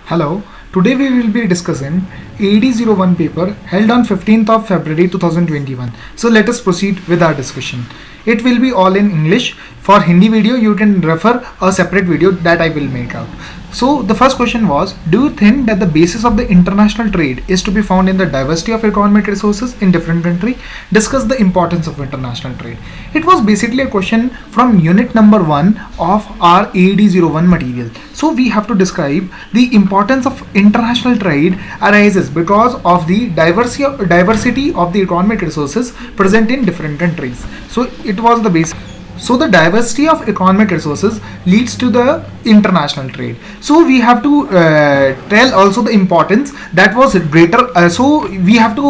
Hello, today we will be discussing AD01 paper held on 15th of February 2021. So let us proceed with our discussion. It will be all in English. For Hindi video, you can refer a separate video that I will make out. So the first question was, do you think that the basis of the international trade is to be found in the diversity of economic resources in different countries? Discuss the importance of international trade. It was basically a question from unit number 1 of our AD01 material. So we have to describe the importance of international trade arises because of the diversity of the economic resources present in different countries. So it was the basic. So the diversity of economic resources leads to the international trade. So we have to tell also the importance that was greater. So we have to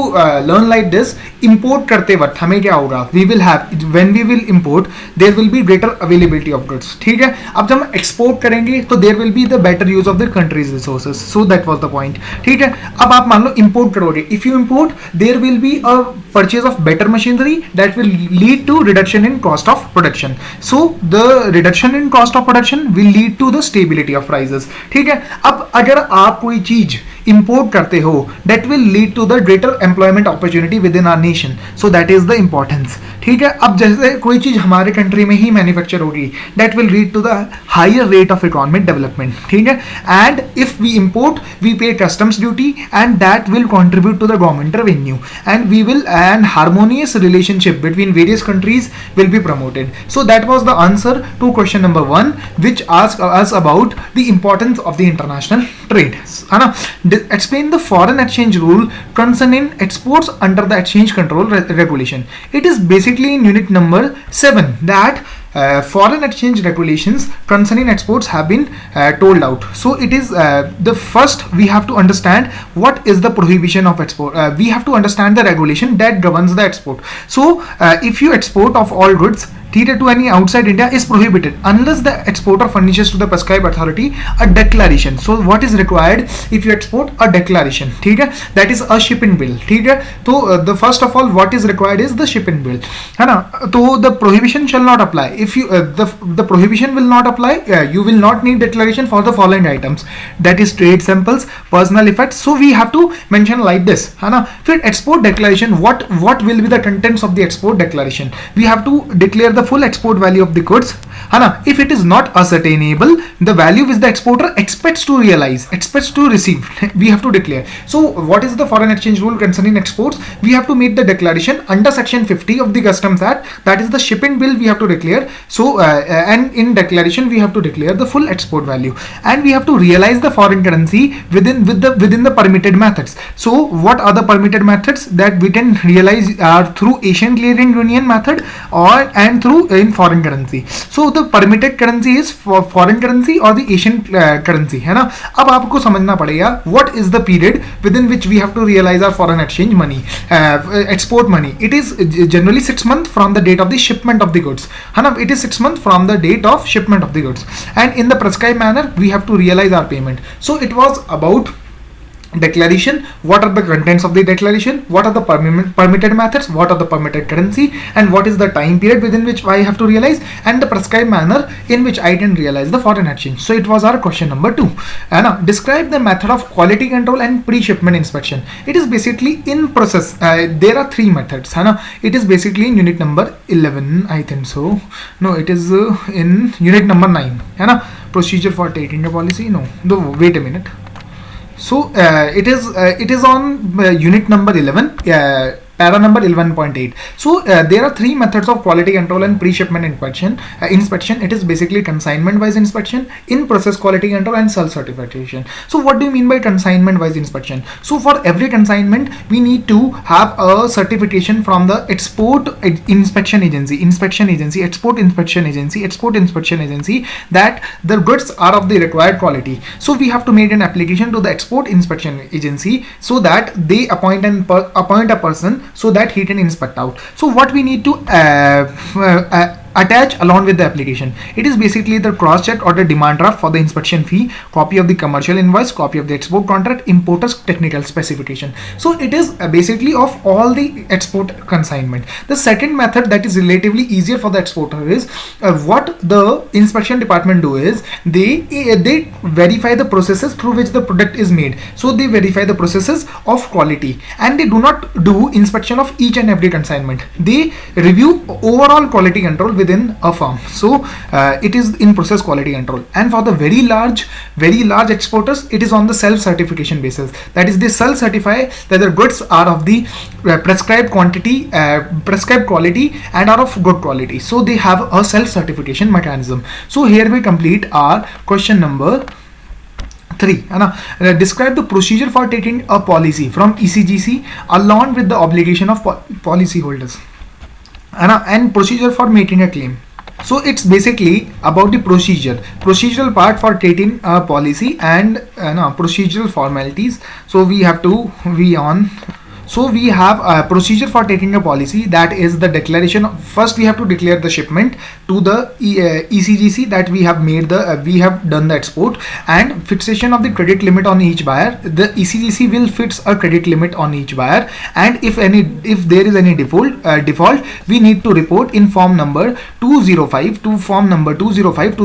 learn like this. Import करते वक्त हमें क्या होगा? We will have, when we will import, there will be greater availability of goods. ठीक है? अब जब हम export करेंगे तो there will be the better use of the country's resources. So that was the point. ठीक है? अब आप मान लो import करोगे. If you import, there will be a purchase of better machinery that will lead to reduction in cost of production. So the reduction in cost of production will lead to the stability of prices. ठीक है? अब अगर आप कोई चीज import करते हो, that will lead to the greater employment opportunity within our nation. So that is the importance. ठीक है? अब जैसे कोई चीज हमारे कंट्री में ही मैन्युफैक्चर होगी, that will lead to the higher rate of economic development. ठीक है? And if we import, we pay customs duty, and that will contribute to the government revenue. And harmonious relationship between various countries will be promoted. So that was the answer to question number 1, which asked us about the importance of the international trade. है ना? Explain the foreign exchange rule concerning exports under the exchange control regulation. It is basically in unit number 7 that foreign exchange regulations concerning exports have been told out. So it is the first we have to understand what is the prohibition of export. We have to understand the regulation that governs the export. So if you export of all goods to any outside India is prohibited unless the exporter furnishes to the prescribed authority a declaration. So what is required if you export? A declaration. ठीक है? That is a shipping bill. ठीक है? तो the first of all what is required is the shipping bill. है ना? तो the prohibition shall not apply. If you the prohibition will not apply, you will not need declaration for the following items. That is trade samples, personal effects. So we have to mention like this. है ना? फिर export declaration. What will be the contents of the export declaration? We have to declare the full export value of the goods. है ना? If it is not ascertainable, the value which the exporter expects to receive, we have to declare. So what is the foreign exchange rule concerning exports? We have to make the declaration under section 50 of the Customs Act. That is the shipping bill we have to declare. So and in declaration we have to declare the full export value, and we have to realize the foreign currency within the permitted methods. So what are the permitted methods that we can realize are through Asian Clearing Union method and through in foreign currency. So the permitted currency is for foreign currency or the Asian currency. है ना? अब आपको समझना पड़ेगा what is the period within which we have to realize our foreign exchange money, export money. It is generally 6 months from the date of the shipment of the goods. है ना? It is 6 months from the date of shipment of the goods, and in the prescribed manner we have to realize our payment. So it was about declaration. What are the contents of the declaration? What are the permitted methods? What are the permitted currency? And what is the time period within which I have to realize? And the prescribed manner in which I can realize the foreign exchange. So it was our question number 2. Now describe the method of quality control and pre-shipment inspection. It is basically in process. There are 3 methods. It is basically in unit number 11, I think so. No, it is in unit number 9. Procedure for taking a policy. No, wait a minute. So it is on unit number 11, para number 11.8. So there are 3 methods of quality control and pre-shipment inspection. It is basically consignment wise inspection, in process quality control, and self certification. So what do you mean by consignment wise inspection? So for every consignment we need to have a certification from the export inspection agency, export inspection agency, that the goods are of the required quality. So we have to make an application to the export inspection agency so that they appoint a person so that he can inspect out. So what we need to attach along with the application. It is basically the cross check or the demand draft for the inspection fee, copy of the commercial invoice, copy of the export contract, importer's technical specification. So it is basically of all the export consignment. The second method that is relatively easier for the exporter is what the inspection department do is they verify the processes through which the product is made. So they verify the processes of quality, and they do not do inspection of each and every consignment. They review overall quality control within a firm. So it is in process quality control. And for the very large exporters, it is on the self certification basis. That is, they self certify that the goods are of the prescribed quantity, prescribed quality, and are of good quality. So they have a self certification mechanism. So here we complete our question number 3. Describe the procedure for taking a policy from ECGC along with the obligation of policy holders, and procedure for making a claim. So it's basically about the procedural part for taking a policy and procedural formalities. So we have a procedure for taking a policy, that is the declaration. First we have to declare the shipment to the ECGC that we have made we have done the export, and fixation of the credit limit on each buyer. The ECGC will fix a credit limit on each buyer, and if there is any default, we need to report in form number 205 to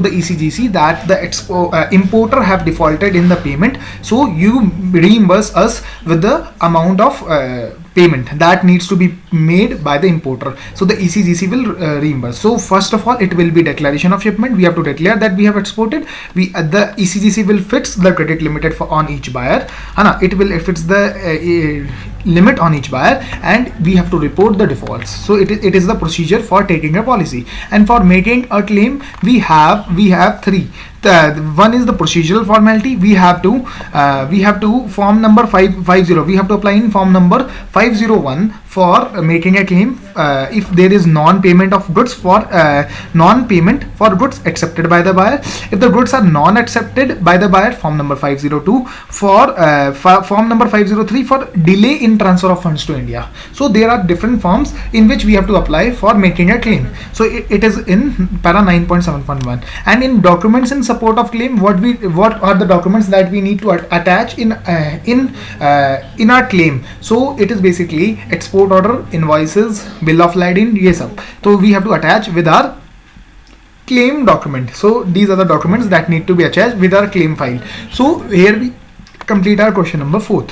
the ECGC that the importer have defaulted in the payment. So you reimburse us with the amount of payment that needs to be made by the importer. So the ECGC will reimburse. So first of all, it will be declaration of shipment. We have to declare that we have exported. The ECGC will fix the credit limited on each buyer. It will fix the limit on each buyer, and we have to report the defaults. So it is the procedure for taking a policy. And for making a claim, we have 3. One is the procedural formality. We have to form number 550. We have to apply in form number 501 for making a claim if there is non-payment of goods non-payment for goods accepted by the buyer. If the goods are non-accepted by the buyer, form number 502. For form number 503 for delay in transfer of funds to India. So there are different forms in which we have to apply for making a claim. So it is in para 9.7.1. And in documents in support of claim, what are the documents that we need to attach in our claim? So it is basically export order, invoices, bill of lading, yes sir. So we have to attach with our claim document. So these are the documents that need to be attached with our claim file. So here we complete our question number 4.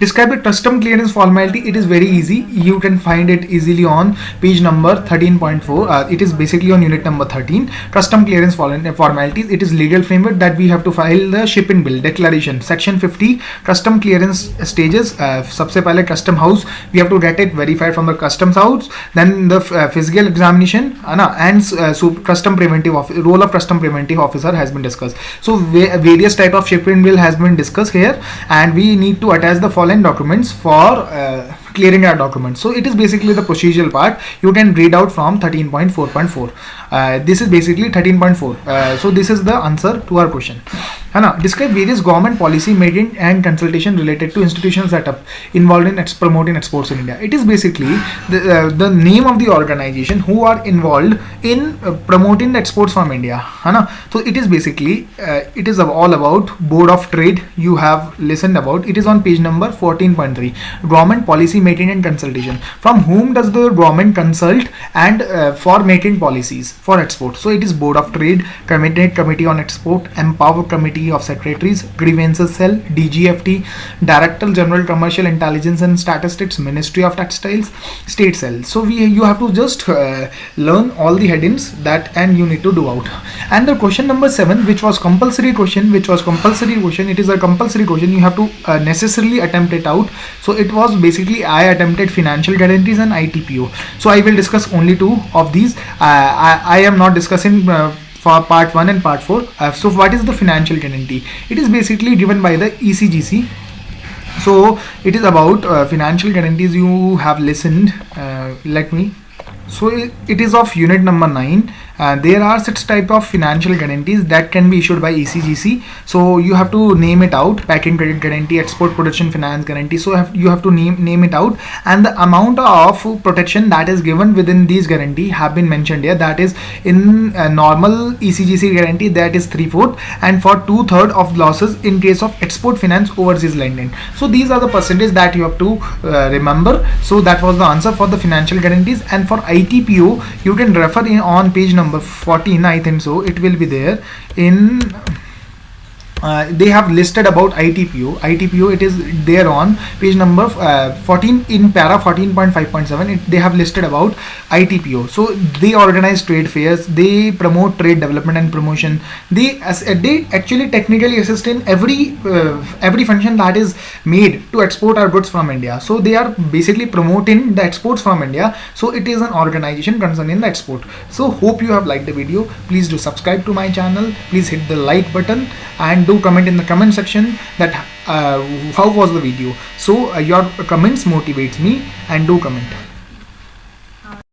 Describe the custom clearance formality. It is very easy. You can find it easily on page number 13.4. It is basically on unit number 13. Custom clearance formalities. It is legal framework that we have to file the shipping bill declaration. Section 50 custom clearance stages. सबसे पहले custom house we have to get it verified from the customs house. Then the physical examination and custom preventive role of custom preventive officer has been discussed. So various type of shipping bill has been discussed here, and we need to attach the following documents for clearing our documents. So it is basically the procedural part. You can read out from 13.4.4. This is basically 13.4. So this is the answer to our question. Describe various government policy making and consultation related to institutional setup involved in promoting exports in India. It is basically the name of the organization who are involved in promoting the exports from India. So it is basically it is all about Board of Trade. You have listened about it. Is on page number 14.3. Government policy making and consultation. From whom does the government consult and for making policies for export? So it is Board of Trade, Committee on Export, Empower Committee of Secretaries, Grievances Cell, DGFT, Director General Commercial Intelligence and Statistics, Ministry of Textiles, State Cell. So you have to just learn all the headings that, and you need to do out. And the question number 7, which was compulsory question, it is a compulsory question. You have to necessarily attempt it out. So it was basically I attempted financial guarantees and ITPO. So I will discuss only 2 of these. I am not discussing for part 1 and part 4. So what is the financial guarantee? It is basically given by the ECGC. So it is about financial guarantees. You have listened. So it is of unit number 9, there are six type of financial guarantees that can be issued by ECGC. So you have to name it out: packing credit guarantee, export production finance guarantee. So you have to name it out, and the amount of protection that is given within these guarantee have been mentioned here. That is, in normal ECGC guarantee, that is 3/4, and for 2/3 of losses in case of export finance overseas lending. So these are the percentage that you have to remember. So that was the answer for the financial guarantees. And for ITPO, you can refer in on page number 14, I think so. It will be there in. They have listed about ITPO. ITPO, it is there on page number 14 in para 14.5.7. They have listed about ITPO. So they organize trade fairs, they promote trade development and promotion. They actually technically assist in every function that is made to export our goods from India. So they are basically promoting the exports from India. So it is an organization concerned in the export. So hope you have liked the video. Please do subscribe to my channel. Please hit the like button and do comment in the comment section that how was the video. So your comments motivates me, and do comment.